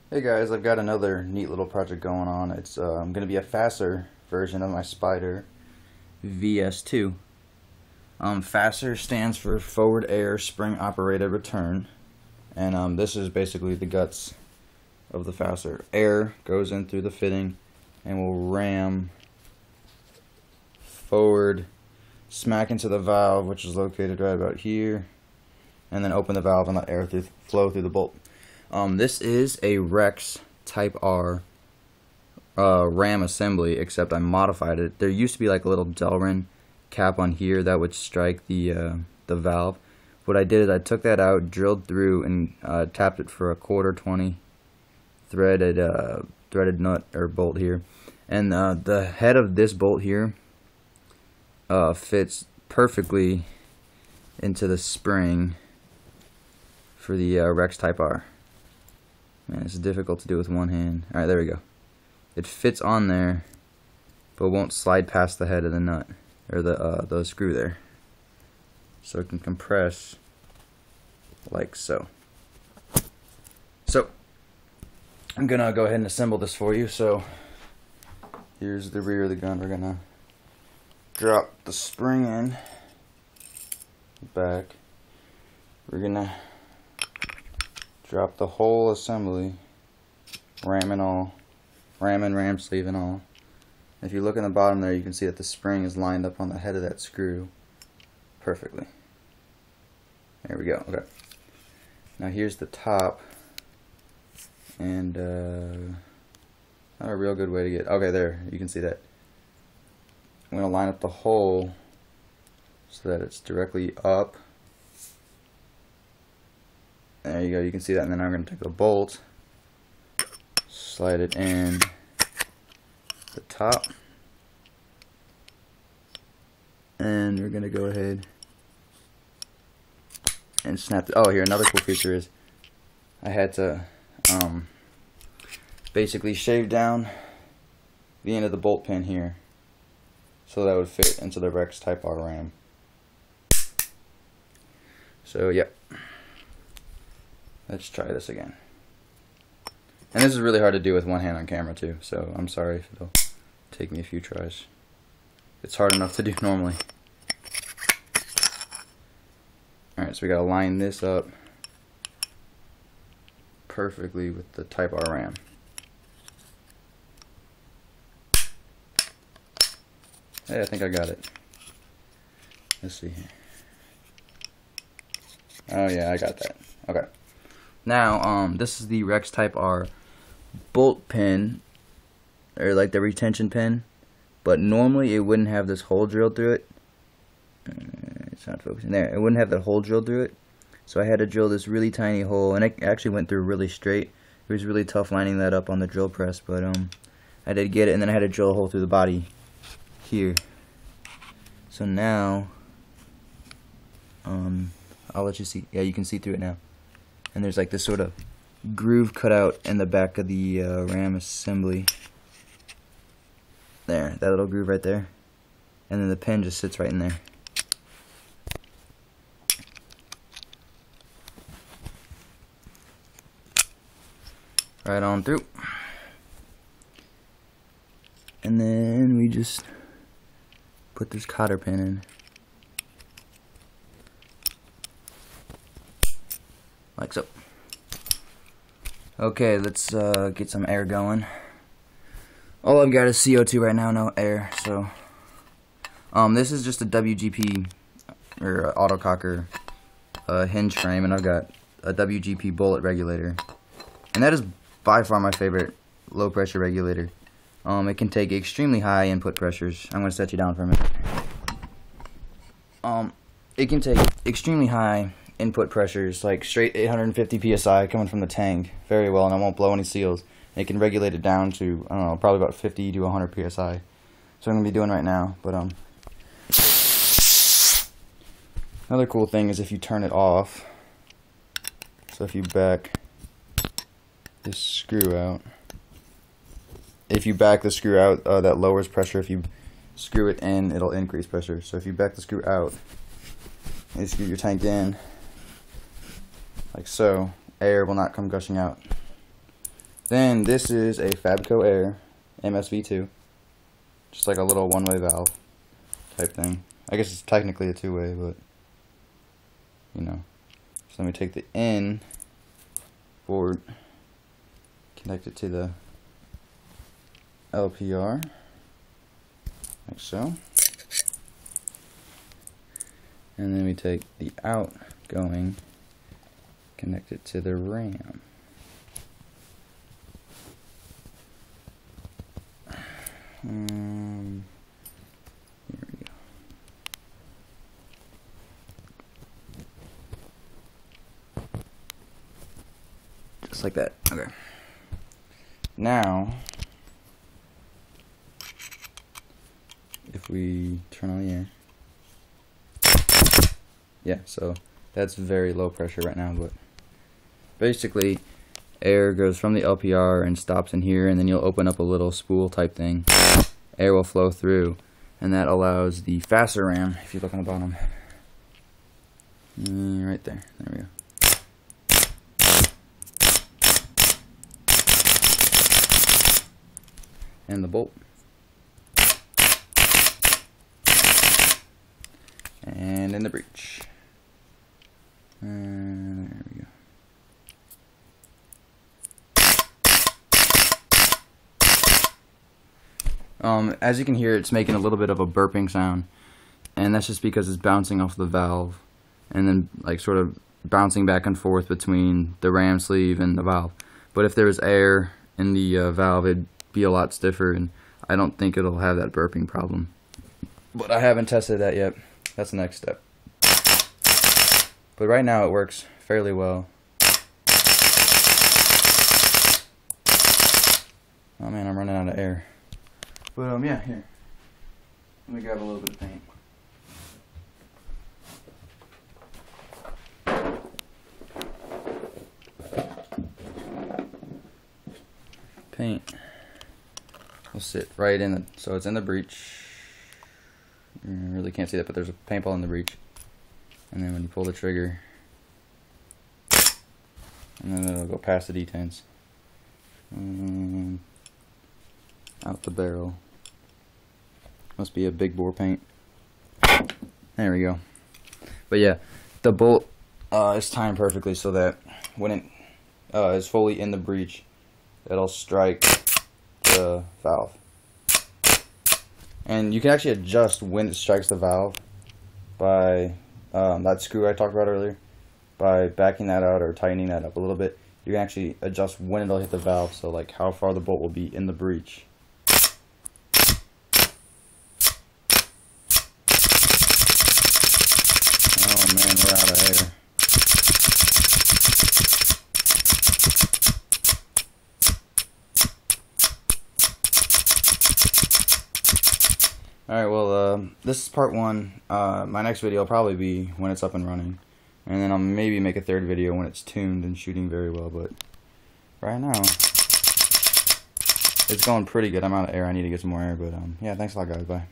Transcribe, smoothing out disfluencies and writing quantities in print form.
Hey guys, I've got another neat little project going on. It's going to be a Fasor version of my Spyder VS2. Fasor stands for Forward Air Spring Operated Return, and this is basically the guts of the Fasor. Air goes in through the fitting and will ram forward, smack into the valve, which is located right about here, and then open the valve and let air flow through the bolt. This is a Rex Type R ram assembly, except I modified it. There used to be like a little Delrin cap on here that would strike the valve. What I did is I took that out, drilled through, and tapped it for a 1/4 threaded nut or bolt here. And the head of this bolt here fits perfectly into the spring for the Rex Type R. Man, it's difficult to do with one hand. Alright, there we go. It fits on there, but won't slide past the head of the nut, or the screw there. So it can compress like so. So, I'm gonna go ahead and assemble this for you. So, here's the rear of the gun. We're gonna drop the spring in, back. We're gonna drop the whole assembly, ram and ram sleeve and all. If you look in the bottom there, you can see that the spring is lined up on the head of that screw perfectly. There we go. Okay. Now here's the top, and not a real good way to get. Okay, there you can see that. I'm gonna line up the hole so that it's directly up. There you go, you can see that, and then I'm going to take the bolt, slide it in the top, and we're going to go ahead and snap the, oh, here, another cool feature is I had to basically shave down the end of the bolt pin here so that would fit into the Rex Type R ram. So, yep. Let's try this again. And this is really hard to do with one hand on camera too, so I'm sorry if it'll take me a few tries. It's hard enough to do normally. Alright, so we gotta line this up perfectly with the Type R ram. Hey, I think I got it. Let's see here. Oh yeah, I got that. Okay. Now, this is the Rex Type R bolt pin, or like the retention pin, but normally it wouldn't have this hole drilled through it. It's not focusing there. It wouldn't have that hole drilled through it, so I had to drill this really tiny hole, and it actually went through really straight. It was really tough lining that up on the drill press, but I did get it, and then I had to drill a hole through the body here. So now, I'll let you see. Yeah, you can see through it now. And there's like this sort of groove cut out in the back of the ram assembly. There, that little groove right there. And then the pin just sits right in there. Right on through. And then we just put this cotter pin in. Like so. Okay, let's get some air going. All I've got is CO2 right now, no air. So, this is just a WGP or autococker hinge frame, and I've got a WGP bullet regulator, and that is by far my favorite low pressure regulator. It can take extremely high input pressures. I'm going to set you down for a minute. It can take extremely high input pressures, like straight 850 psi coming from the tank, very well, and I won't blow any seals. It can regulate it down to, I don't know, probably about 50 to 100 psi. So I'm going to be doing right now. But another cool thing is if you turn it off, so if you back this screw out, that lowers pressure. If you screw it in, it'll increase pressure. So if you back the screw out and you screw your tank in, like so, air will not come gushing out. Then this is a Fabco Air MSV2, just like a little one-way valve type thing. I guess it's technically a two-way, but you know. So let me take the in board, connect it to the LPR, like so. And then we take the outgoing, connect it to the RAM. Here we go. Just like that. Okay. Now, if we turn on the air, yeah, so that's very low pressure right now, but basically air goes from the LPR and stops in here, and then you'll open up a little spool type thing. Air will flow through, and that allows the Fasor ram, if you look on the bottom, right there, there we go. And the bolt. And in the breech. And there we go. As you can hear, it's making a little bit of a burping sound, and that's just because it's bouncing off the valve and then like sort of bouncing back and forth between the ram sleeve and the valve. But if there was air in the valve, it'd be a lot stiffer, and I don't think it'll have that burping problem. But I haven't tested that yet. That's the next step. But right now it works fairly well. Oh man, I'm running out of air. But yeah, here. Let me grab a little bit of paint. Paint will sit right in the, so it's in the breech. You really can't see that, but there's a paintball in the breech. And then when you pull the trigger, and then it'll go past the detents. And out the barrel. Must be a big bore paint. There we go. But yeah, the bolt is timed perfectly so that when it is fully in the breech, it'll strike the valve. And you can actually adjust when it strikes the valve by that screw I talked about earlier. By backing that out or tightening that up a little bit, you can actually adjust when it'll hit the valve, so like how far the bolt will be in the breech. Oh man, we're out of air. Alright, well, this is part one. My next video will probably be when it's up and running. And then I'll maybe make a third video when it's tuned and shooting very well. But right now, it's going pretty good. I'm out of air. I need to get some more air. But yeah, thanks a lot, guys. Bye.